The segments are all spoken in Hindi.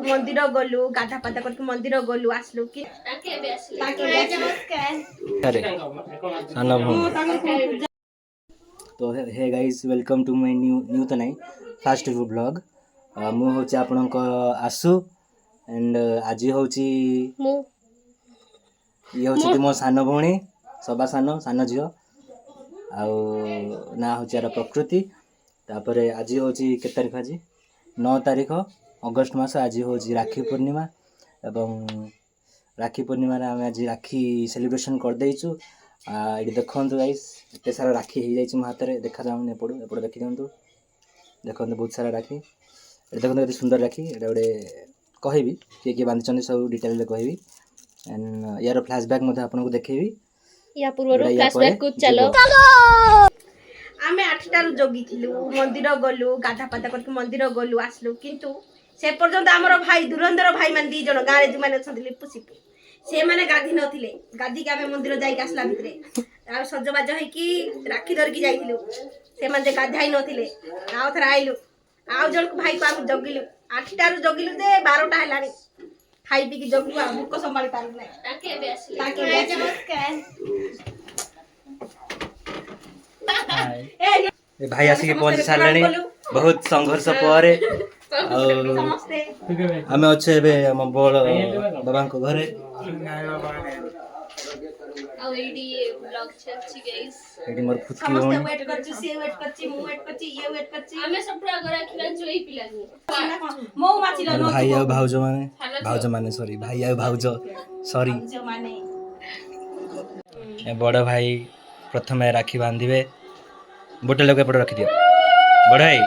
मंदिर गलु गाधा पाधा करके मंदिर गलु आसलु कि अरे साना तो hey guys welcome to my new तो नहीं फास्ट व्लॉग मु होची आपनक आसु एंड आज होची ये होची मो सानो भौणी सभा सानो सानो झियो आउ ना होची यार प्रकृति तापर आज होची के तारीख आज 9 तारीख अगस्त मास आज होची राखी पूर्णिमा एवं राखी पूर्णिमा रे हम आज राखी सेलिब्रेशन कर देइछु ये देखो गाइस एत सारा राखी हो जाए मो हाथ में देखा जाऊन एपड़ एपड़ देखी दिखाँ देखो बहुत सारा राखी ये देखो ये सुंदर राखी ये गोटे कहबी किए किए बांधि सब डिटेल कहबी एंड यार फ्लैशबैक आपको देखेबी या पूर्व फ्लैशबैक को चलो आमे 8टारू जगिथिलु मंदिर गलु गाधा पाधा करके मंदिर गलु आसलु किंतु से पर्यंत हमर भाई दुरंधर भाई मान दी जण गारे जो माने छथिले पुसिपु से माने गाधी नथिले गाधी के आमे मंदिर जाई आसला भितरे आ सजबाज है कि राखी धर की जाइथिलु से माने गाधाई नथिले आउ थरा आइलु आउ जण भाई को हम जगिलु 8टारू जगिलु जे 12टा हलानी खाई पी की जगलु आ भूख संभाली पारु नै ताके बे आसले ए भाई आसिक पहुंची सारे बहुत संघर्ष पर आम अच्छे आम बड़ बाबा घरे मोर फुटकी भाई आ भाउज माने सॉरी भाई आ भाउज सॉरी बड़ भाई प्रथम राखी बांधे बोतल को एपटे रखी दियो बड़ भाई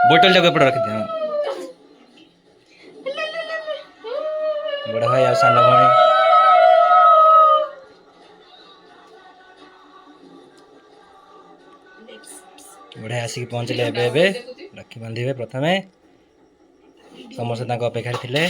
बोतल को एपटे रखी दियो बड़ भाई आ सान भाई बड़े आसिक पहुँचले एबे राखी बांधे प्रथम समस्त अपेक्षा थे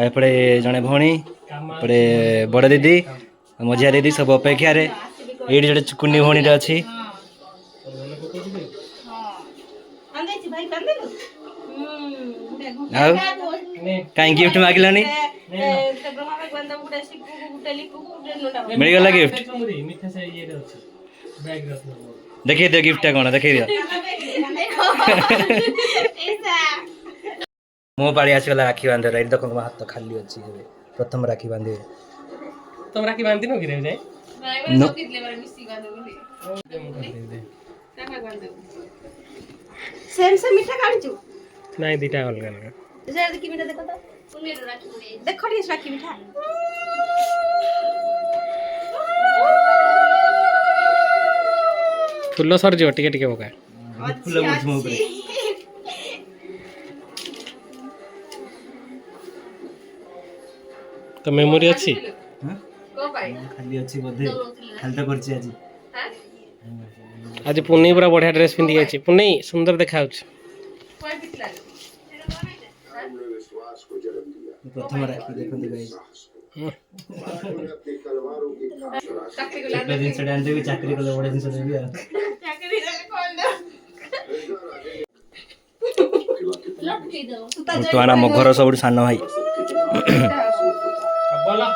एपटे जड़े भौणी एपटे बड़ दीदी मझिया दीदी सब अपेक्षा ये जो कुन्नी भौणी अच्छी कहीं गिफ्ट मागिलानी मिलगला गिफ्ट देखिए दियो गिफ्ट कौन देखिए दियो मो पाड़ी आसीगला राखी बांधे रही देखो मो हाथ खाली अच्छी प्रथम राखी बांधे तुम राखी बांधि नो कि रे जाय सेम से मीठा काढिछु नहीं दीटा अलग अलग जरा देखि मीठा देखो तो पुने राखी देखो रे राखी मीठा फुल्लो सर जो टिके टिके होगा फुल मुछ मो ऊपर तो मेमोरी अच्छी हां को भाई खाली अच्छी बोधे खाली तो करछि आज आज पुनी पूरा बढ़िया ड्रेस पिंधि अछि पुनी सुंदर देखाउ छ प्रथम राखी देखो गाइस चाकरी दिन से भी चाकरी को बड़े दिन से भी चाकरी कोन दो तो आना मो घर सब सान भाई बोला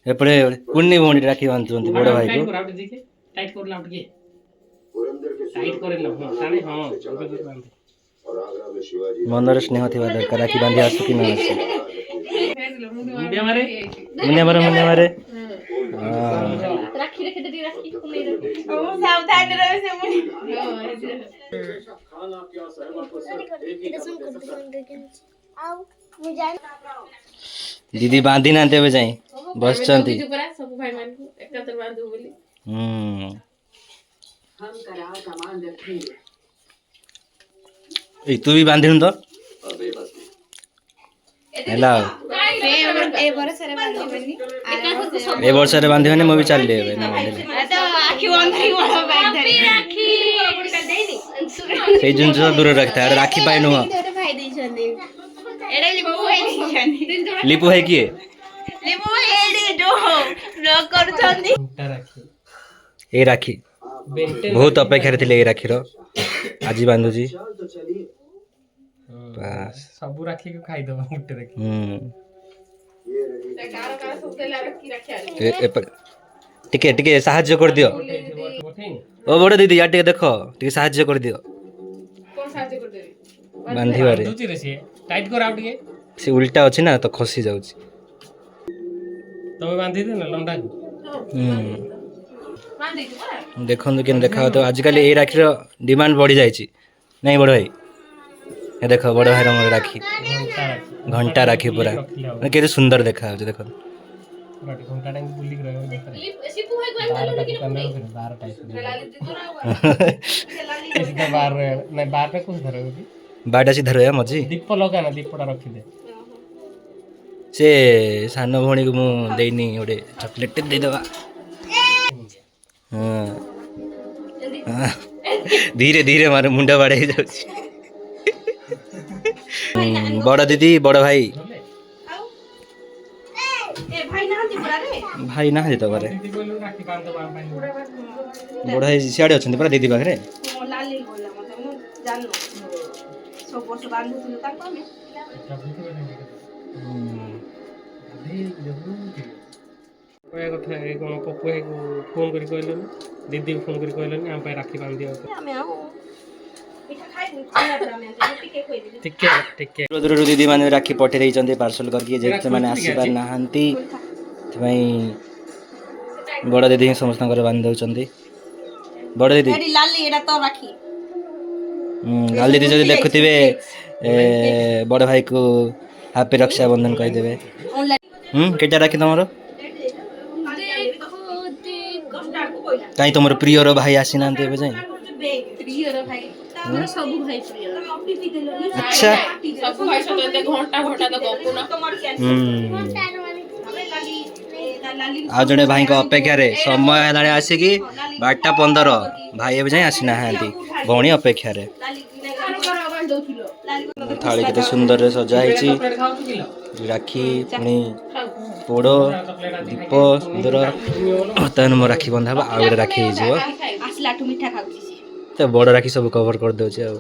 एपड़े कुन्नी भौणी राखी बांधुंती बड़ भाई को टाइट कर लाउट के टाइट करे न हां ताने हां मनर स्नेह थिबा दरकार राखी बांधि आसु कि न आसु मुंडिया मारे राखी रखे दे राखी कुने रे ओ सावधान रहे से मुनी खाना क्या सहमत हो सर आओ मु जान दीदी बांधी ना देबे जाई बस चंती सब भाई मान एकत्र बांधू बोली हम कराओ सामान रखेंगे ए तू भी बांधिन तो हेलो ए बरसरे बांधिबनी ए वर्ष रे बांधिबनी मो भी चल लेबे ना बांधिले तो आखी बंधरी बड़ बैग धरी राखी ସେଇ ଜିନିଷ ଦୂର ରଖିଥା ରାକ୍ଷୀ ପାଇଁ ନୁହଁ। ଭାଇ ଦେଇଛନ୍ତି ଏଡେ ଲିପୁ ଭାଇ ଦେଇଛନ୍ତି ଲିପୁ ଭାଇ କିଏ? ଲିପୁ ଭାଇ ଏଡେ ଯୋ ନ କରୁଛନ୍ତି ଏଇ ରାକ୍ଷୀ ବହୁତ ଅପେକ୍ଷାରେ ଥିଲେ ଏଇ ରାକ୍ଷୀର ଆଜି ବାନ୍ଧୁଛି। ବାସ୍ ସବୁ ରାକ୍ଷୀ ଖାଇଦବ ଗୋଟେ ରାକ୍ଷୀ। ଟିକେ ଟିକେ ସାହାଯ୍ୟ କରିଦିଅ। ଓ ବଡ ଦିଦି ୟା ଟିକେ ଦେଖ ଟିକେ ସାହାଯ୍ୟ କରିଦିଅ ବାନ୍ଧିବାରେ। ସେ ଉଲ୍ଟା ଅଛି ନା ତ ଖସି ଯାଉଛି। ତମେ ବାନ୍ଧିଦିଅ ନା ଲଣ୍ଡା। ଦେଖନ୍ତୁ କେମିତି ଦେଖାଯାଉଥିବ। ଆଜିକାଲି ଏଇ ରାକ୍ଷୀର ଡିମାଣ୍ଡ ବଢି ଯାଇଛି ନାଇଁ ବଡ ଭାଇ? ଏ ଦେଖ ବଡ ଭାଇର ମୋର ରାକ୍ଷୀ ଘଣ୍ଟା ରାକ୍ଷୀ ପୁରା କେତେ ସୁନ୍ଦର ଦେଖାଯାଉଛି ଦେଖନ୍ତୁ। ବାରଟା ସିଧା ରହିବା ମଝି। ଦୀପ ଲଗାନା ଦୀପଟା ରଖିଦେ। ସେ ସାନ ଭଉଣୀକୁ ମୁଁ ଦେଇନି ଗୋଟେ ଚକୋଲେଟ ଦେଇଦବା। ଧୀରେ ଧୀରେ ମାର ମୁଣ୍ଡ ବାଡେଇ ହେଇଯାଉଛି। ବଡ ଦିଦି ବଡ ଭାଇ ଭାଇ ନାହାନ୍ତି ତ ଘରେ। ବଡ ଭାଇ ସିଆଡେ ଅଛନ୍ତି ପରା ଦିଦି ପାଖରେ। କହିବା କଥା ଏ କ'ଣ ପପୁ ଭାଇକୁ ଫୋନ୍ କରି କହିଲନି, ଦିଦିକୁ ଫୋନ୍ କରି କହିଲନି ଆମ ପାଇଁ ରାକ୍ଷୀ ବାନ୍ଧି ଦିଅ। ଟିକେ ଟିକେ ଦୂରରୁ ଦିଦି ମାନେ ରାକ୍ଷୀ ପଠେଇ ଦେଇଛନ୍ତି ପାର୍ସଲ କରିକି, ଯେହେତୁ ସେମାନେ ଆସିପାରି ନାହାନ୍ତି ସେଥିପାଇଁ ବଡ଼ ଦିଦି ହିଁ ସମସ୍ତଙ୍କର ବାନ୍ଧି ଦେଉଛନ୍ତି। ବଡ଼ ଦିଦି ଲାଲି ଦିଦି ଯଦି ଦେଖୁଥିବେ ବଡ଼ ଭାଇକୁ ହାପି ରକ୍ଷାବନ୍ଧନ କହିଦେବେ। କେଟା ରାକ୍ଷୀ ତମର? କାହିଁ ତମର ପ୍ରିୟର ଭାଇ ଆସିନାହାନ୍ତି ଏବେ ଯାଏଁ? ଆଚ୍ଛା ଆଉ ଜଣେ ଭାଇଙ୍କ ଅପେକ୍ଷାରେ ସମୟ ହେଲାଣି ଆସିକି 12:15 ଭାଇ ଏବେ ଯାଏଁ ଆସିନାହାନ୍ତି ଭଉଣୀ ଅପେକ୍ଷାରେ। ଥାଳି କେତେ ସୁନ୍ଦରରେ ସଜା ହେଇଛି, ରାକ୍ଷୀ ପୁଣି ପୋଡ଼ ଦୀପ ସୁନ୍ଦର। ବର୍ତ୍ତମାନ ମୋ ରାକ୍ଷୀ ବନ୍ଧା ହବ, ଆଉ ଗୋଟେ ରାକ୍ଷୀ ହେଇଯିବ। ତ ବଡ଼ ରାକ୍ଷୀ ସବୁ କଭର କରିଦେଉଛି ଆଉ।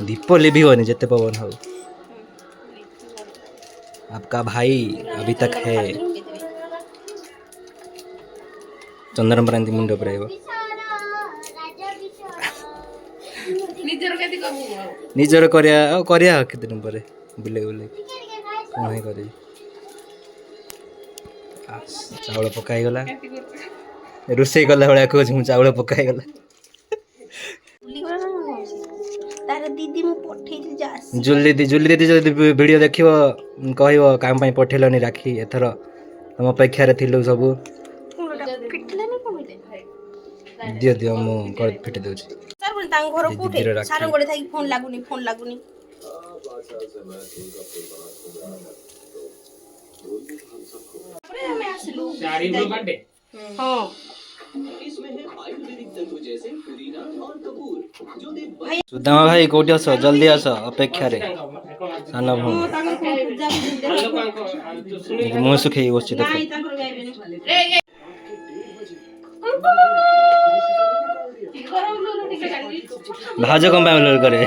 ଦୀପ ଲିଭିବନି ଯେତେ ପବନ ହଉ। आपका भाई अभी तक है। ଚନ୍ଦନ ପରାନ୍ତି ମୁଣ୍ଡ ପୁରାଇବ। ନିଜର କରିବା ଆଉ କରିବା କେତେ ଦିନ ପରେ ବୁଲେଇ ବୁଲେଇ କ'ଣ ହିଁ କରିବି। ଚାଉଳ ପକା ହେଇଗଲା, ରୋଷେଇ କଲା ଭଳିଆ କହୁଛି ମୁଁ ଚାଉଳ ପକା ହେଇଗଲା। ଜୁଲି ଦିଦି ଯଦି ଭିଡ଼ିଓ ଦେଖିବ କହିବ କାମ ପାଇଁ ପଠେଇଲନି ରାକ୍ଷୀ, ଏଥର ତମ ଅପେକ୍ଷାରେ ଥିଲୁ ସବୁ। ଦିଅ ଦିଅ ମୁଁ ଫିଟି ଦେଉଛି। ସୁଦାମା ଭାଇ କୋଉଠି ଅଛ? ଜଲ୍ଦି ଆସ, ଅପେକ୍ଷାରେ ସାନ ଭଉଣୀ। ମୁହଁ ଶୁଖେଇ ବସିଛି ଦେଖ। ଭାଉଜ କ'ଣ ପାଇଁ ଓଲର କରେ?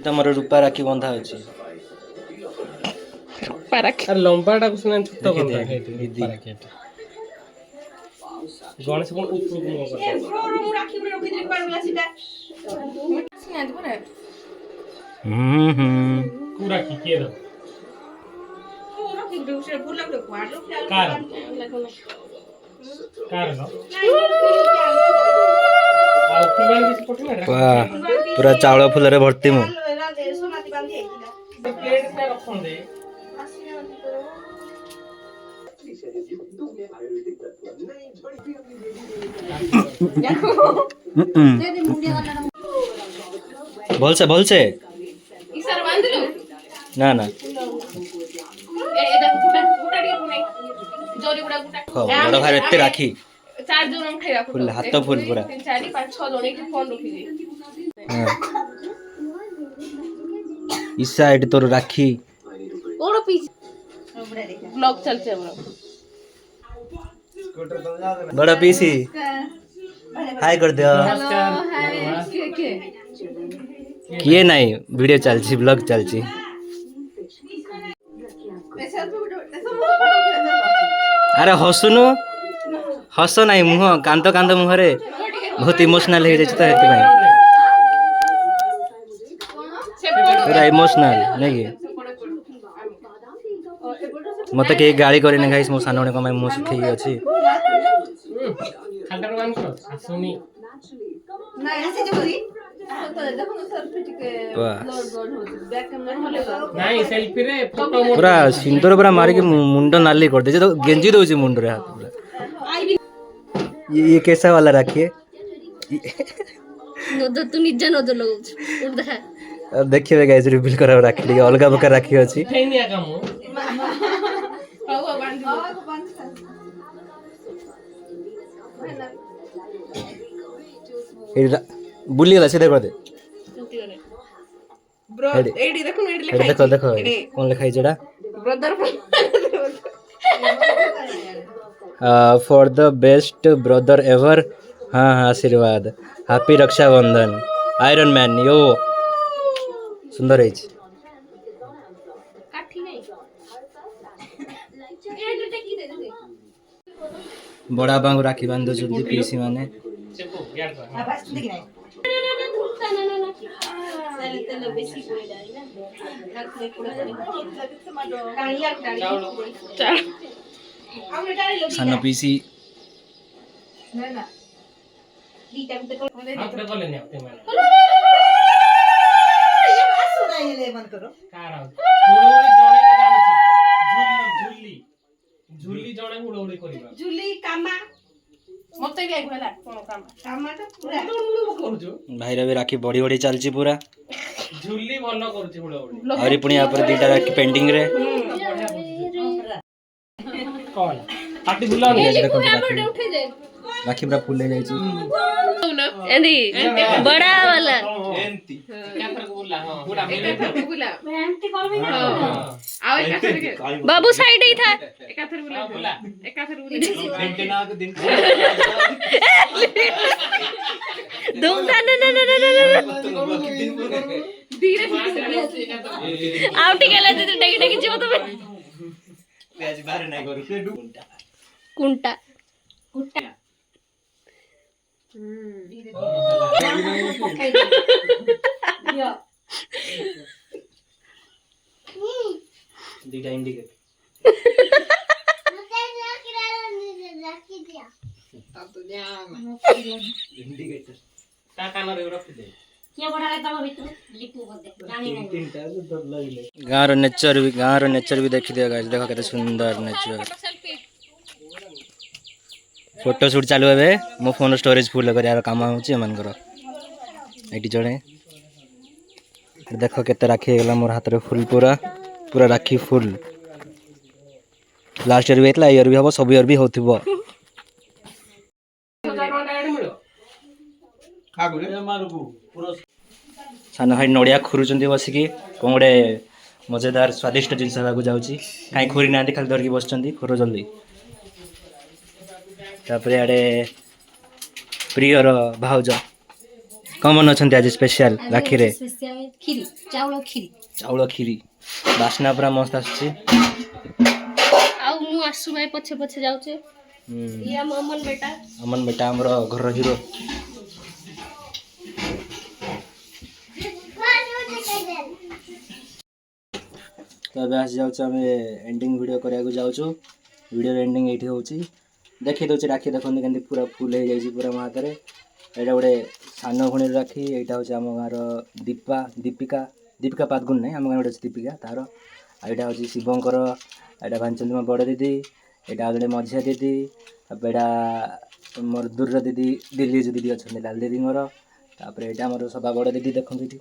ତମର ରୂପା ରାକ୍ଷୀ ବନ୍ଧା ଅଛି। ଲମ୍ବାଟାକୁ ସିନା ଛୋଟ ଗଣେଶ ଉପରକୁ ପୁରା ଚାଉଳ ଫୁଲରେ ଭର୍ତ୍ତି ମୁଁ। भलसे भलसे इसार बांधलु ना ना एदा गुटा गुटा डी पुने जोरी गुटा गुटा बड़ भाई एते राखी 4 जन खाइबा फुल हाथ फुल पूरा 3 4 5 6 जन के फोन रखी दे इस साइड तोर राखी कोन पीस ब्लॉग चलते हमरा बड़ा पीसी हाय कर दियो किए नहीं वीडियो चलची ब्लॉग चलची अरे हसुनु हस नहीं मुह कांद कांद मुहरे बहुत इमोशनल हो जाए पूरा इमोशनल नहीं कि मत कहीं गाड़ी करे गाइस मो सान भाई कमाई मुँह ठीक अच्छी ଖାଲଟାର ବାନ୍ଧ ଆସୁନି ନାଇଁ ସେଲ୍ଫିରେ ଫଟୋ पूरा सिंदूर पूरा मारिक मुंड नाली कर दे तो गेंजी दौची मुंड रे हाथ पूरा ये कैसा वाला रखिए नोदो तू निज नोदो लगौछ उड़ देखा अब देखिए गाइस रिवील करा राखी लिए अलग प्रकार राखी अछि ହେଇନି କାମ पाऊ बांध बुली गला सीधे कर दे ब्रो एडी देखो एडी एटा देखो देखो कौन लिखा है जेड़ा brother for the best brother ever हाँ हाँ आशीर्वाद हैप्पी रक्षाबंधन आयरन मैन यो सुंदर है बड़ा बांग राखी बांध दो जल्दी पीसी माने చెప్పు గ్యాడ్ सान पीसी આપણે બોલે ને આપતે મને કાર આવ હુડોળી જણે કે જાણુଛି ଝୁଲି ଜଣେ ହୁଡହୁଡି କରିବା झुली कामा मते भी आइला कोन कामा कामा तो पूरा କରୁଛୁ भाई रे राखी बड़ी बड़ी चलची पूरा ଝୁଲି ଭଲ କରୁଛି ହୁଡହୁଡି और पुणी यहाँ पर दीटा राखी पेंडिंग रे କଣ ପାଟି ବୁଲାଉନି देखो राखी पूरा फुल ले जाई एंदी बड़ा वाला ଏନ୍ତି ଏକାଥରେ ବୁଲା ହଁ ପୁରା ମିଲେ बुला एंटी करबी ना आओ एकाथरे बाबू साइड ही था ଏକାଥରେ ବୁଲା ବୁଲା एकाथरे बुला दो ना ना ना ना ना धीरे आउ ठीक है ले डेगी डेगी जीव तो आज बाहर नहीं करू कुंटा कुंटा दीटा इंडिकेट इंडिकेटर ତା କାନରେ ରଖିଦେ କିଏ ବଢାରେ ତମ ଭିତରୁ ଲିପୁ ବୋଧେ ଜାଣି ନାହିଁ गाँव नेचर भी देखी दिया गाइस देखो केते सुंदर नेचर फोटो शूट चालू है मो फोन स्टोरेज फुल कर काम होची एमनकर एटी जणे देखो केते राखी गला मोर हाथ रे फुल पूरा पूरा राखी फुल लास्ट ईयर भी हेतला ईयर भी हबो सब ईयर भी होथिबो सान भाई नड़िया खुरुचंदी बसिकी कौन गोटे मजेदार स्वादिष्ट जिनस होगा जाऊँगी कहीं खुरी ना खाली धरिकी बस खुर जल्दी तापर आड़े प्रियर भाउज कमन अच्छा आज स्पेशल राखी रे खीरी चाउल खीरी बास्ना पूरा मस्त आसुची आउ मु आसु भाई पछे पछे जाउचे ये अमन बेटा हमर घर हीरो तो अब आस जाऊँ एंडिंग वीडियो करने जाऊँ वीडियो एंडिंग ये हूँ देखी दूसरी राखी देखते के पूरा फुल हो जाए पूरा मो हाथ में यहाँ गोटे सान भणी राखी यहाँ हूँ आम गाँव दीपिका दीपिका पादगुन नहीं आम गाँव गोटे दीपिका तार यहाँ हूँ शिवंकर यहाँ भांचंदी मो बड़ दीदी यहाँ गोटे मझिया दीदी यहाँ मोर दूर दीदी दिल्ली जो दीदी अच्छा लाल दीदी मोर तापर एटा मोर सभा बड़ दीदी देखंतु इटी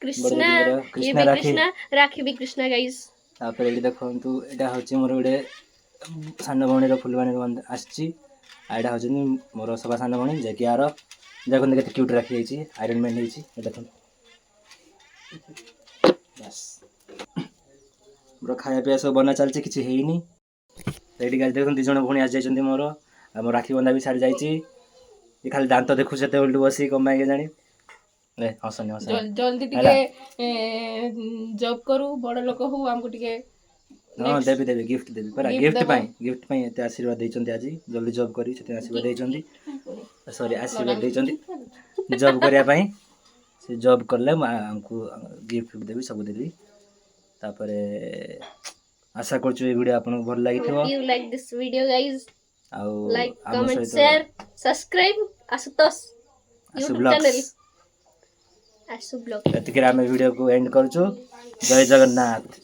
कृष्णा ये कृष्णा भी राखी कृष्णा राखी भी कृष्णा गाइस तापर एटी देखंतु एटा होची मोर गोटे सान भौणी फुलवाणी आसची आइडा होची मोर सभा सान भौणी जे कि आर देखो केते क्यूट राखी आइची आयरन मैन हेची देखो बस मोर खाया पिया सब बना चलची किछि हेइनी रेडी गाइस देखो 2 जण भौणी आस जाइछन्ती मोर आ मोर राखी बंधा भी सारी जाइची ये खाली दांत देखु सेते उल्टू बसी कमाई के जानी ले हसनी हसनी जल्दी टिके जॉब करू बड़ लोक हो हमको टिके हाँ देवी देवी गिफ्ट देवी पर गिफ्ट पाई एते आशीर्वाद देइचन्ती आज जल्दी जॉब करी सेते आशीर्वाद देइचन्ती सॉरी आशीर्वाद देइचन्ती जॉब करिया पाई से जॉब करले हमको गिफ्ट देवी सब देवी तापरे आशा करछु ए वीडियो आपन भल लागिथिबो you like this video guys आउ like comment share subscribe Ashutosh YouTube channel Ashu blog एतिके हम वीडियो को एंड करछु जय जगन्नाथ।